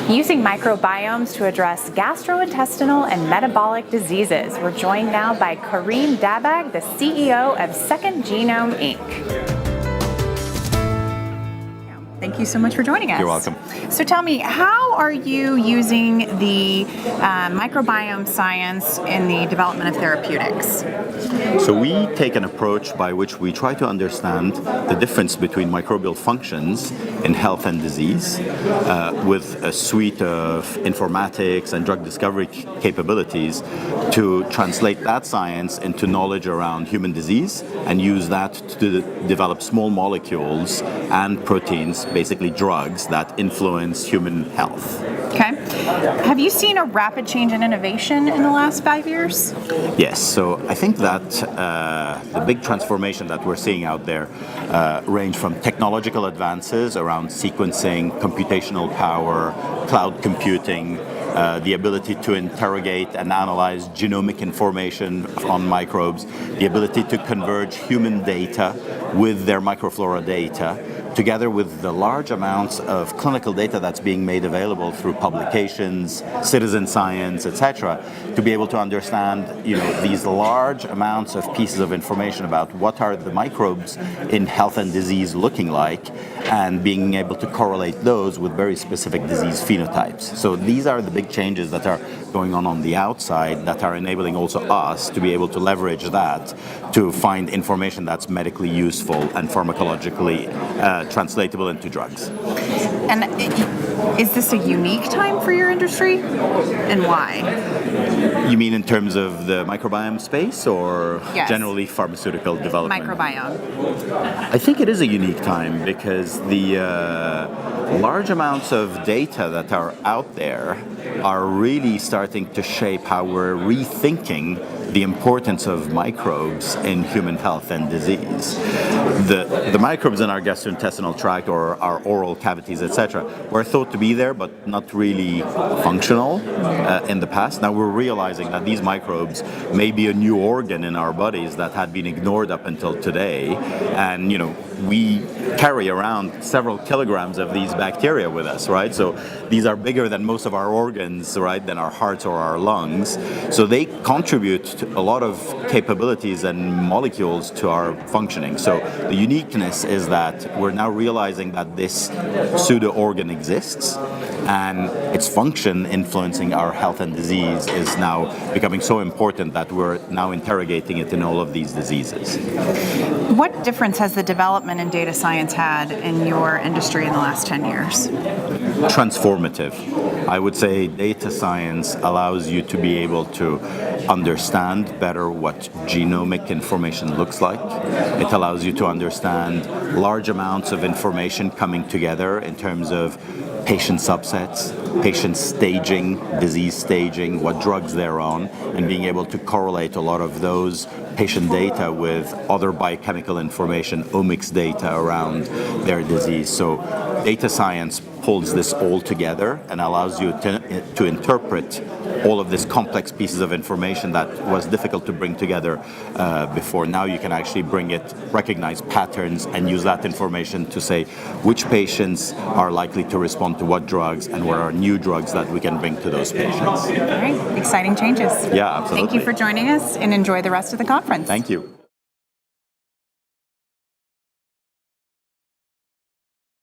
using microbiomes to address gastrointestinal and metabolic diseases. We're joined now by Karim Dabag, the CEO of Second Genome, Inc. Thank you so much for joining us. You're welcome. So tell me, how are you using the microbiome science in the development of therapeutics? So we take an approach by which we try to understand the difference between microbial functions in health and disease with a suite of informatics and drug discovery capabilities to translate that science into knowledge around human disease and use that to develop small molecules and proteins, basically drugs, that influence human health. Okay. Have you seen a rapid change in innovation in the last 5 years? Yes. So I think that the big transformation that we're seeing out there range from technological advances around sequencing, computational power, cloud computing, the ability to interrogate and analyze genomic information on microbes, the ability to converge human data with their microflora data, together with the large amounts of clinical data that's being made available through publications, citizen science, etc., to be able to understand, these large amounts of pieces of information about what are the microbes in health and disease looking like, and being able to correlate those with very specific disease phenotypes. So these are the big changes that are going on the outside that are enabling also us to be able to leverage that to find information that's medically useful and pharmacologically translatable into drugs. And is this a unique time for your industry, and why? You mean in terms of the microbiome space, or yes, generally pharmaceutical development? Microbiome. I think it is a unique time because the large amounts of data that are out there are really starting to shape how we're rethinking the importance of microbes in human health and disease. The microbes in our gastrointestinal tract or our oral cavities, etc., were thought to be there but not really functional in the past. Now we're realizing that these microbes may be a new organ in our bodies that had been ignored up until today, and we carry around several kilograms of these bacteria with us, right? So these are bigger than most of our organs, right, than our hearts or our lungs. So they contribute to a lot of capabilities and molecules to our functioning. So the uniqueness is that we're now realizing that this pseudo-organ exists, and its function influencing our health and disease is now becoming so important that we're now interrogating it in all of these diseases. What difference has the development in data science had in your industry in the last 10 years? Transformative. I would say data science allows you to be able to understand better what genomic information looks like. It allows you to understand large amounts of information coming together in terms of patient subsets, patient staging, disease staging, what drugs they're on, and being able to correlate a lot of those patient data with other biochemical information, omics data around their disease. So data science pulls this all together and allows you to interpret all of these complex pieces of information that was difficult to bring together before. Now you can actually bring it, recognize patterns, and use that information to say which patients are likely to respond to what drugs and what are new drugs that we can bring to those patients. All right, exciting changes. Yeah, absolutely. Thank you for joining us, and enjoy the rest of the conference. Thank you.